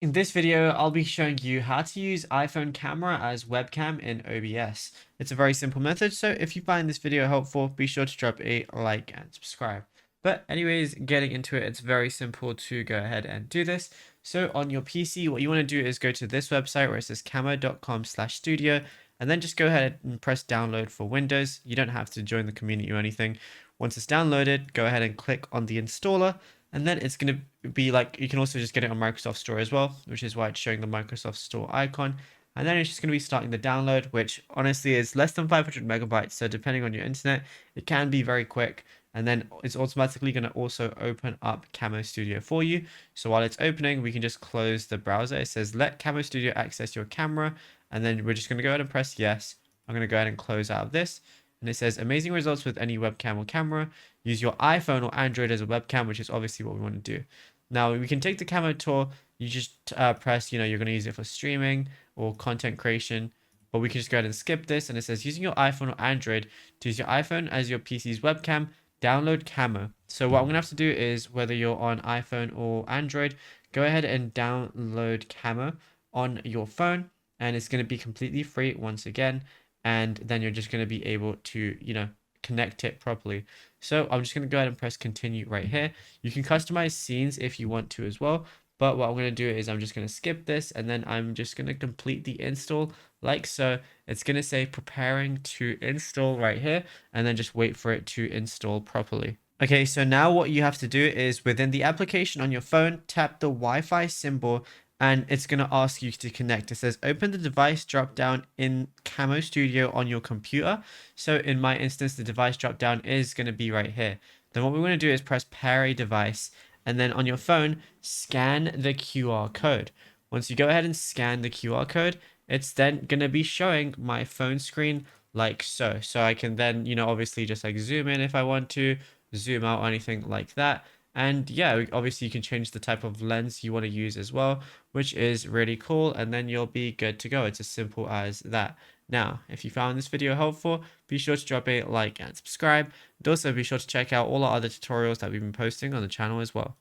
In this video, I'll be showing you how to use iPhone camera as webcam in OBS. It's a very simple method, so if you find this video helpful, be sure to drop a like and subscribe. But anyways, getting into it, it's very simple to go ahead and do this. So on your PC, what you want to do is go to this website where it says camo.com/studio, and then just go ahead and press download for Windows. You don't have to join the community or anything. Once it's downloaded, go ahead and click on the installer, and then it's going to be like, you can also just get it on Microsoft Store as well, which is why it's showing the Microsoft Store icon. And then it's just going to be starting the download, which honestly is less than 500 megabytes. So depending on your internet, it can be very quick. And then it's automatically going to also open up Camo Studio for you. So while it's opening, we can just close the browser. It says, let Camo Studio access your camera. And then we're just going to go ahead and press yes. I'm going to go ahead and close out of this. And it says amazing results with any webcam or camera. Use your iPhone or Android as a webcam, which is obviously what we want to do. Now we can take the camo tool. You just press, you're going to use it for streaming or content creation, but we can just go ahead and skip this. And it says using your iPhone or Android to use your iPhone as your PC's webcam, download camo. So what I'm going to have to do is, whether you're on iPhone or Android, go ahead and download camo on your phone, and it's going to be completely free once again. And then you're just going to be able to, connect it properly. So I'm just going to go ahead and press continue right here. You can customize scenes if you want to as well. But what I'm going to do is I'm just going to skip this, and then I'm just going to complete the install like so. It's going to say preparing to install right here, and then just wait for it to install properly. Okay, so now what you have to do is, within the application on your phone, tap the Wi-Fi symbol, and it's going to ask you to connect. It says open the device drop down in Camo Studio on your computer. So in my instance, the device drop down is going to be right here. Then what we want to do is press pair a device, and then on your phone, scan the QR code. Once you go ahead and scan the QR code, it's then going to be showing my phone screen like so. So I can then, obviously just like zoom in if I want to, zoom out or anything like that. And yeah, obviously you can change the type of lens you want to use as well, which is really cool. And then you'll be good to go. It's as simple as that. Now, if you found this video helpful, be sure to drop a like and subscribe. And also be sure to check out all our other tutorials that we've been posting on the channel as well.